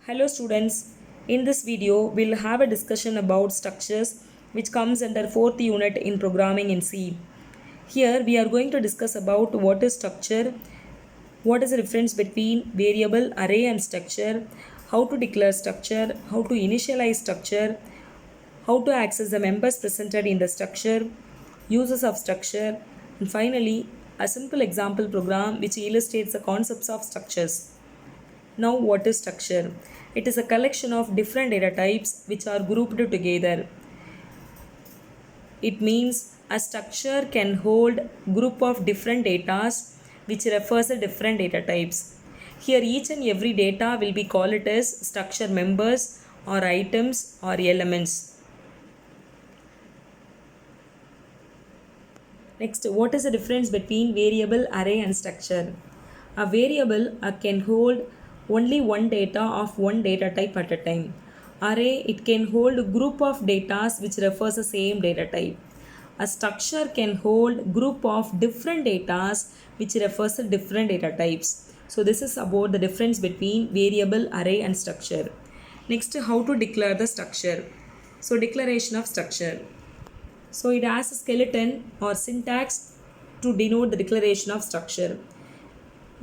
Hello students, in this video we'll have a discussion about structures which comes under 4th unit in programming in C. Here we are going to discuss about what is structure, what is the difference between variable, array and structure, how to declare structure, how to initialize structure, how to access the members presented in the structure, uses of structure, and finally a simple example program which illustrates the concepts of structures. Now, what is structure? It is a collection of different data types which are grouped together. It means a structure can hold group of different data which refers to different data types. Here each and every data will be called it as structure members or items or elements. Next, what is the difference between variable, array and structure? A variable can hold only one data of one data type at a time. Array, it can hold a group of data which refers the same data type. A structure can hold group of different data which refers to different data types. So this is about the difference between variable, array and structure. Next, how to declare the structure. So declaration of structure. So it has a skeleton or syntax to denote the declaration of structure.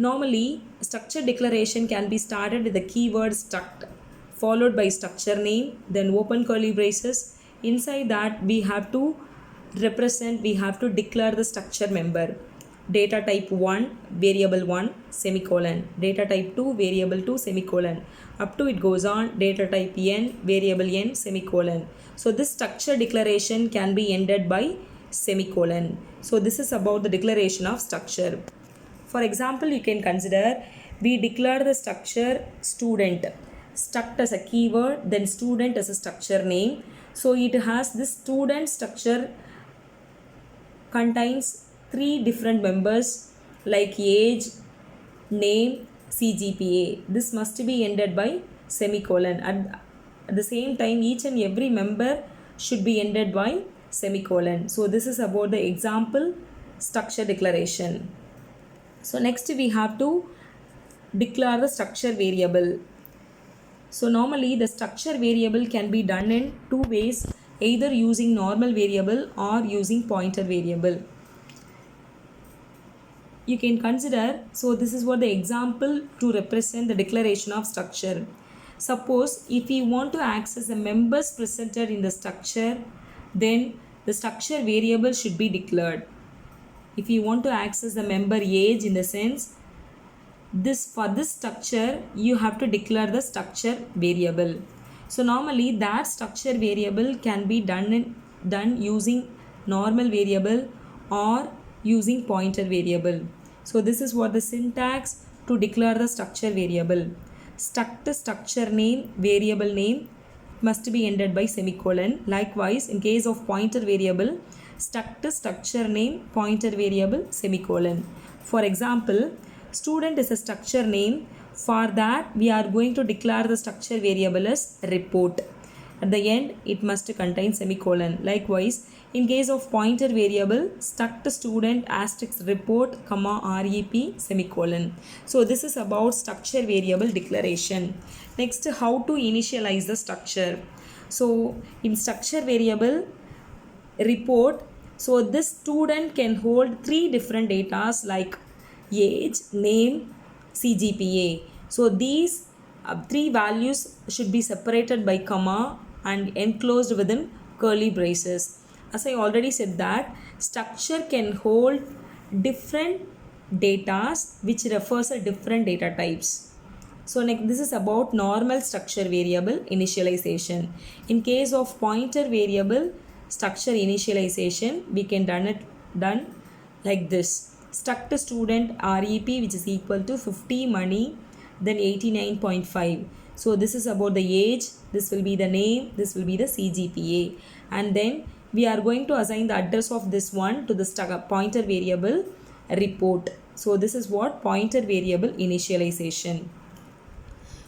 Normally, structure declaration can be started with the keyword struct followed by structure name, then open curly braces. Inside that we have to declare the structure member. Data type 1, variable 1, semicolon. Data type 2, variable 2, semicolon. Up to it goes on, data type n, variable n, semicolon. So this structure declaration can be ended by semicolon. So this is about the declaration of structure. For example, you can consider we declare the structure student. Struct as a keyword, then student as a structure name. So it has this student structure contains three different members like age, name, CGPA. This must be ended by semicolon. At the same time, each and every member should be ended by semicolon. So this is about the example structure declaration. So next we have to declare the structure variable. So normally the structure variable can be done in two ways, either using normal variable or using pointer variable. You can consider, so this is what the example to represent the declaration of structure. Suppose if we want to access the members presented in the structure, then the structure variable should be declared. If you want to access the member age, in the sense for this structure you have to declare the structure variable. So normally that structure variable can be done using normal variable or using pointer variable. So this is what the syntax to declare the structure variable. Struct structure name, variable name must be ended by semicolon. Likewise, in case of pointer variable, struct structure name, pointer variable, semicolon. For example, student is a structure name. For that, we are going to declare the structure variable as report. At the end, it must contain semicolon. Likewise, in case of pointer variable, struct student asterisk report, comma rep, semicolon. So this is about structure variable declaration. Next, how to initialize the structure. So in structure variable report, so this student can hold three different data like age, name, CGPA. So these three values should be separated by comma and enclosed within curly braces. As I already said that structure can hold different data which refers to different data types. So next, this is about normal structure variable initialization. In case of pointer variable structure initialization, we can done like this. Struct student rep which is equal to 50 money, then 89.5. So this is about the age, this will be the name, this will be the CGPA, and then we are going to assign the address of this one to the pointer variable report. So this is what pointer variable initialization.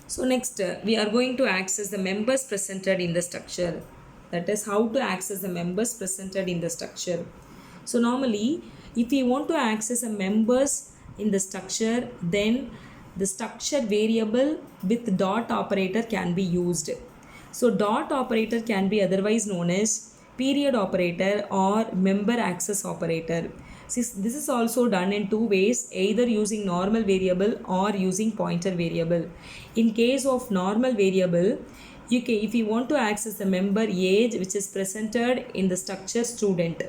So next we are going to access the members presented in the structure. That is how to access the members presented in the structure. So normally if we want to access the members in the structure, then the structure variable with dot operator can be used. So dot operator can be otherwise known as period operator or member access operator. This is also done in two ways, either using normal variable or using pointer variable. In case of normal variable, if you want to access the member age which is presented in the structure student.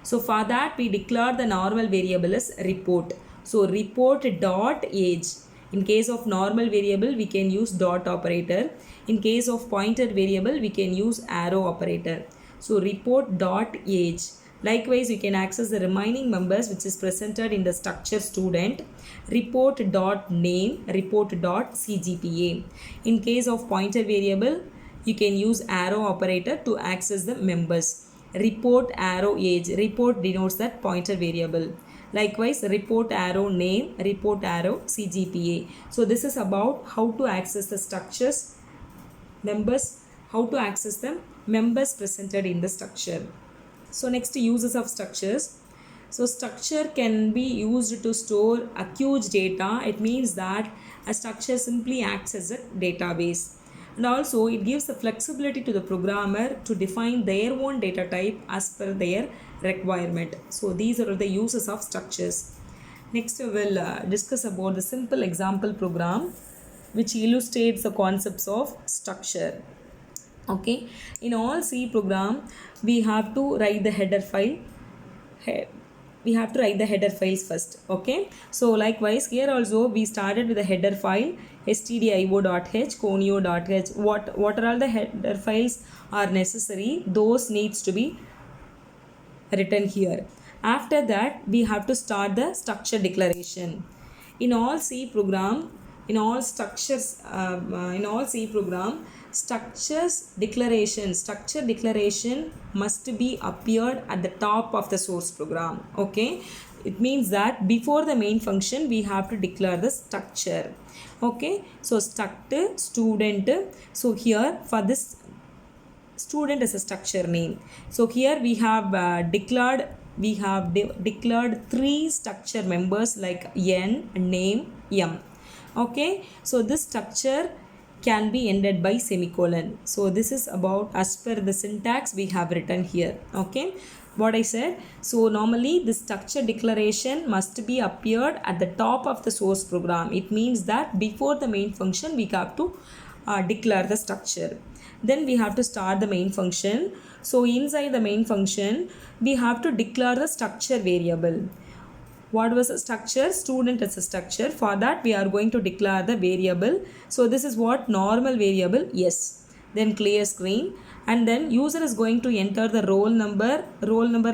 So for that we declare the normal variable as report. So report dot age. In case of normal variable we can use dot operator. In case of pointer variable we can use arrow operator. So report dot age. Likewise, you can access the remaining members which is presented in the structure student. Report dot name, report dot CGPA. In case of pointer variable, you can use arrow operator to access the members. Report arrow age. Report denotes that pointer variable. Likewise, report arrow name, report arrow CGPA. So this is about how to access the structures, members, how to access the members presented in the structure. So next, uses of structures. So structure can be used to store accused data. It means that a structure simply acts as a database. And also it gives the flexibility to the programmer to define their own data type as per their requirement. So these are the uses of structures. Next we will discuss about the simple example program which illustrates the concepts of structure. Okay, in all C program we have to write the header file. We have to write the header files first. Okay, so likewise here also we started with the header file stdio.h, conio.h. What are all the header files are necessary, those needs to be written here. After that we have to start the structure declaration. In all C program, in all structures, in all C program, structure declaration must be appeared at the top of the source program. Okay, it means that before the main function we have to declare the structure. Okay, so struct student. So here for this student is a structure name. So here we have declared three structure members like n, name, m. Okay, so this structure can be ended by semicolon. So this is about as per the syntax we have written here. Okay, what I said. So normally the structure declaration must be appeared at the top of the source program. It means that before the main function we have to declare the structure. Then we have to start the main function. So inside the main function we have to declare the structure variable. What was a structure? Student is a structure. For that we are going to declare the variable. So this is what normal variable yes. Then clear screen, and then user is going to enter the roll number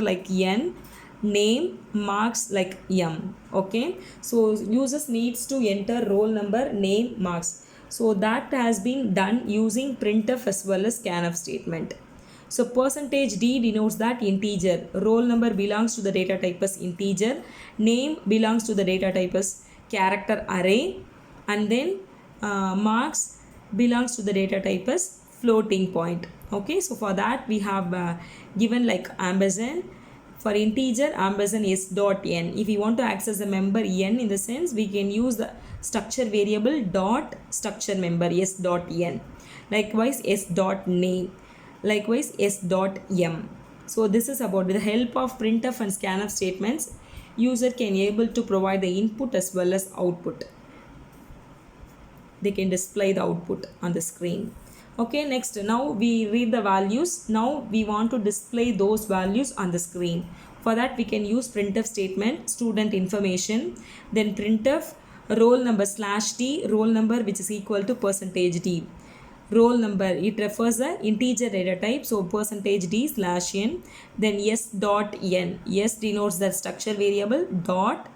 like n, name, marks like m. Okay, so users needs to enter roll number, name, marks. So that has been done using printf as well as scanf statement. So percentage %d denotes that integer. Roll number belongs to the data type as integer. Name belongs to the data type as character array. And then marks belongs to the data type as floating point. Okay, so for that we have given like ampersand. For integer, ampersand s dot n. If we want to access the member n, in the sense we can use the structure variable dot structure member s dot n. Likewise s dot name. Likewise s dot m. So this is about with the help of printf and scanf statements, user can able to provide the input as well as output. They can display the output on the screen. Okay, next now we read the values. Now we want to display those values on the screen. For that we can use printf statement, student information, then printf roll number /d, roll number which is equal to %d. Roll number, it refers the integer data type, so %d/n, then s dot n. S denotes the structure variable, dot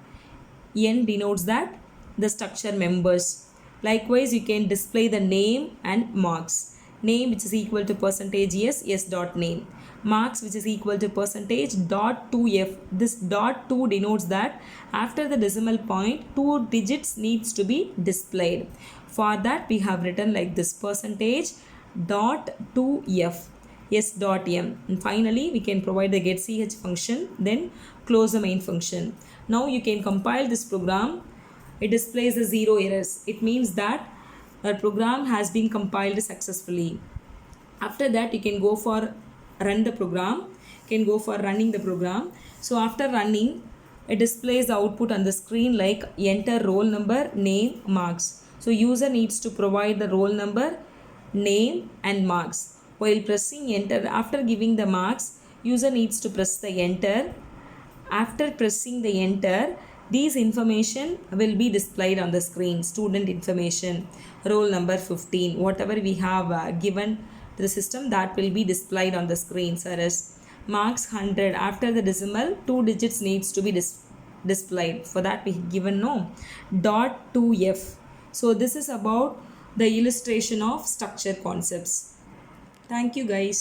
n denotes that the structure members. Likewise you can display the name and marks. Name which is equal to %s, s dot name. Marks which is equal to %.2f. This .2 denotes that after the decimal point 2 digits needs to be displayed. For that we have written like this %.2f s dot m. And finally we can provide the getch function, then close the main function. Now you can compile this program. it displays the 0 errors. It means that the program has been compiled successfully. After that, you can go for run the program, you can go for running the program. So after running, it displays the output on the screen like enter roll number, name, marks. So user needs to provide the roll number, name and marks. While pressing enter, after giving the marks, user needs to press the enter. After pressing the enter, these information will be displayed on the screen. Student information, roll number 15, whatever we have given to the system, that will be displayed on the screen. As marks 100, after the decimal 2 digits needs to be displayed. For that we given no dot 2f. So this is about the illustration of structure concepts. Thank you guys.